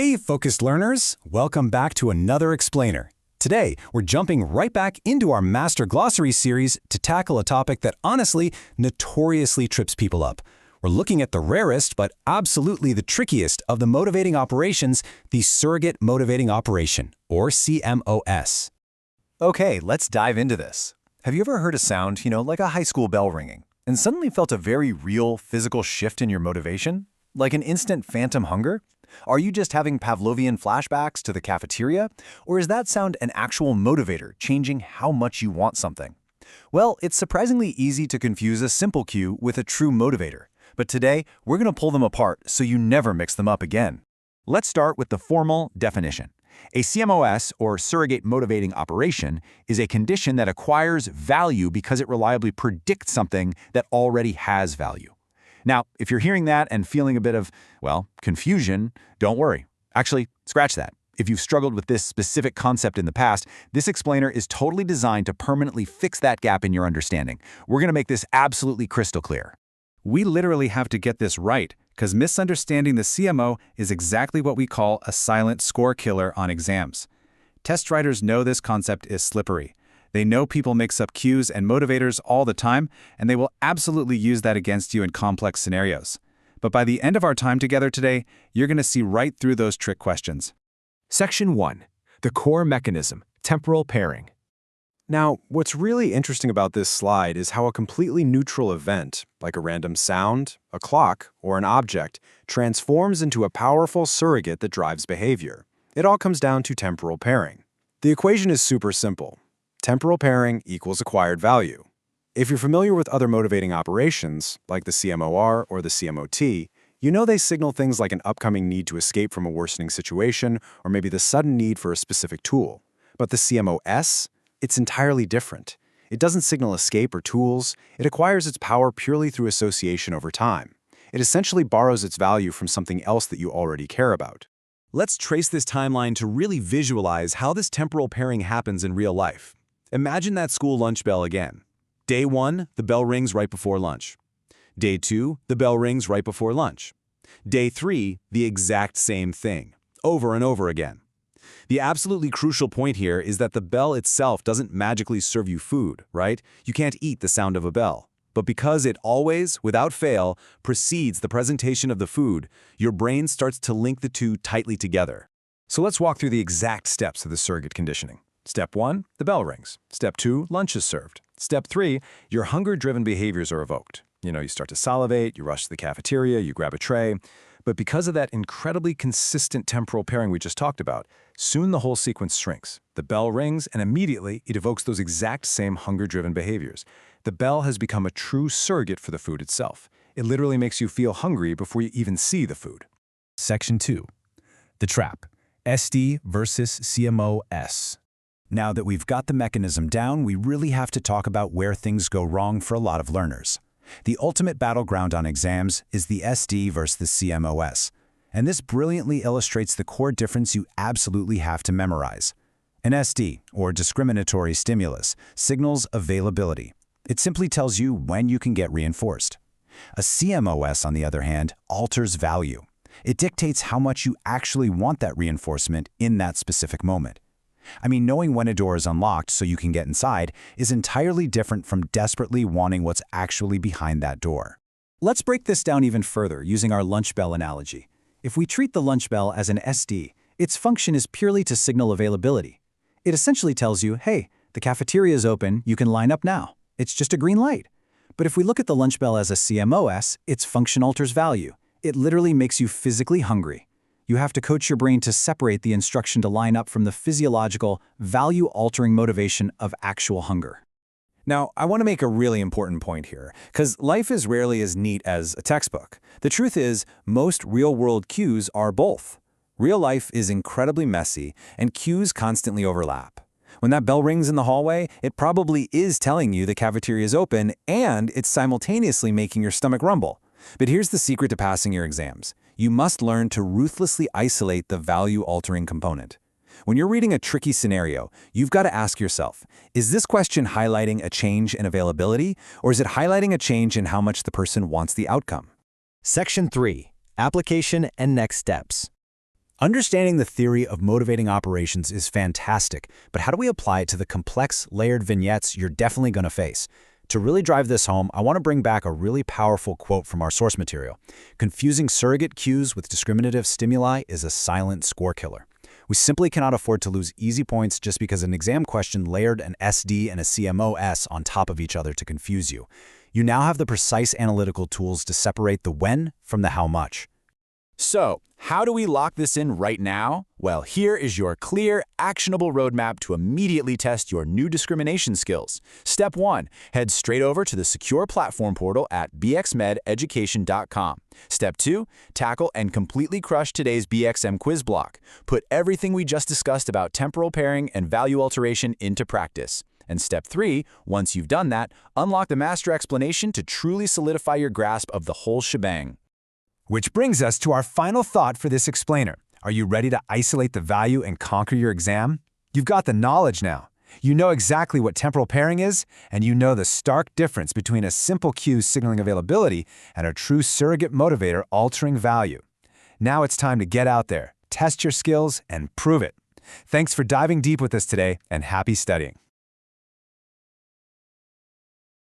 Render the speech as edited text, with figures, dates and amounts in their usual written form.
Hey, focused learners! Welcome back to another explainer. Today, we're jumping right back into our Master Glossary series to tackle a topic that honestly, notoriously trips people up. We're looking at the rarest but absolutely the trickiest of the motivating operations, the surrogate motivating operation, or CMO-S. Okay, let's dive into this. Have you ever heard a sound, like a high school bell ringing, and suddenly felt a very real physical shift in your motivation? Like an instant phantom hunger? Are you just having Pavlovian flashbacks to the cafeteria? Or is that sound an actual motivator, changing how much you want something? Well, it's surprisingly easy to confuse a simple cue with a true motivator. But today, we're going to pull them apart so you never mix them up again. Let's start with the formal definition. A CMO-S, or surrogate motivating operation, is a condition that acquires value because it reliably predicts something that already has value. Now, if you're hearing that and feeling a bit of, confusion, don't worry. Actually, scratch that. If you've struggled with this specific concept in the past, this explainer is totally designed to permanently fix that gap in your understanding. We're going to make this absolutely crystal clear. We literally have to get this right, because misunderstanding the CMO is exactly what we call a silent score killer on exams. Test writers know this concept is slippery. They know people mix up cues and motivators all the time, and they will absolutely use that against you in complex scenarios. But by the end of our time together today, you're going to see right through those trick questions. Section 1. The core mechanism, temporal pairing. Now, what's really interesting about this slide is how a completely neutral event, like a random sound, a clock, or an object, transforms into a powerful surrogate that drives behavior. It all comes down to temporal pairing. The equation is super simple. Temporal pairing equals acquired value. If you're familiar with other motivating operations, like the CMOR or the CMOT, you know they signal things like an upcoming need to escape from a worsening situation or maybe the sudden need for a specific tool. But the CMO-S, it's entirely different. It doesn't signal escape or tools. It acquires its power purely through association over time. It essentially borrows its value from something else that you already care about. Let's trace this timeline to really visualize how this temporal pairing happens in real life. Imagine that school lunch bell again. Day 1, the bell rings right before lunch. Day 2, the bell rings right before lunch. Day 3, the exact same thing, over and over again. The absolutely crucial point here is that the bell itself doesn't magically serve you food, right? You can't eat the sound of a bell. But because it always, without fail, precedes the presentation of the food, your brain starts to link the two tightly together. So let's walk through the exact steps of the surrogate conditioning. Step 1, the bell rings. Step 2, lunch is served. Step 3, your hunger-driven behaviors are evoked. You start to salivate, you rush to the cafeteria, you grab a tray. But because of that incredibly consistent temporal pairing we just talked about, soon the whole sequence shrinks. The bell rings, and immediately it evokes those exact same hunger-driven behaviors. The bell has become a true surrogate for the food itself. It literally makes you feel hungry before you even see the food. Section 2. The trap. SD versus CMO-S. Now that we've got the mechanism down, we really have to talk about where things go wrong for a lot of learners. The ultimate battleground on exams is the SD versus the CMO-S. And this brilliantly illustrates the core difference you absolutely have to memorize. An SD, or discriminatory stimulus, signals availability. It simply tells you when you can get reinforced. A CMO-S, on the other hand, alters value. It dictates how much you actually want that reinforcement in that specific moment. Knowing when a door is unlocked so you can get inside is entirely different from desperately wanting what's actually behind that door. Let's break this down even further using our lunch bell analogy. If we treat the lunch bell as an SD, its function is purely to signal availability. It essentially tells you, hey, the cafeteria is open, you can line up now. It's just a green light. But if we look at the lunch bell as a CMO-S, its function alters value. It literally makes you physically hungry. You have to coach your brain to separate the instruction to line up from the physiological, value-altering motivation of actual hunger. Now, I want to make a really important point here, because life is rarely as neat as a textbook. The truth is, most real-world cues are both. Real life is incredibly messy, and cues constantly overlap. When that bell rings in the hallway, it probably is telling you the cafeteria is open, and it's simultaneously making your stomach rumble. But here's the secret to passing your exams. You must learn to ruthlessly isolate the value-altering component. When you're reading a tricky scenario, you've got to ask yourself, is this question highlighting a change in availability, or is it highlighting a change in how much the person wants the outcome? Section 3. Application and next steps. Understanding the theory of motivating operations is fantastic, but how do we apply it to the complex, layered vignettes you're definitely going to face? To really drive this home, I want to bring back a really powerful quote from our source material. Confusing surrogate cues with discriminative stimuli is a silent score killer. We simply cannot afford to lose easy points just because an exam question layered an SD and a CMO-S on top of each other to confuse you. You now have the precise analytical tools to separate the when from the how much. So, how do we lock this in right now? Well, here is your clear, actionable roadmap to immediately test your new discrimination skills. Step 1. Head straight over to the secure platform portal at bxmededucation.com. Step 2. Tackle and completely crush today's BxM quiz block. Put everything we just discussed about temporal pairing and value alteration into practice. And step 3, once you've done that, unlock the master explanation to truly solidify your grasp of the whole shebang. Which brings us to our final thought for this explainer. Are you ready to isolate the value and conquer your exam? You've got the knowledge now. You know exactly what temporal pairing is, and you know the stark difference between a simple cue signaling availability and a true surrogate motivator altering value. Now it's time to get out there, test your skills, and prove it. Thanks for diving deep with us today, and happy studying.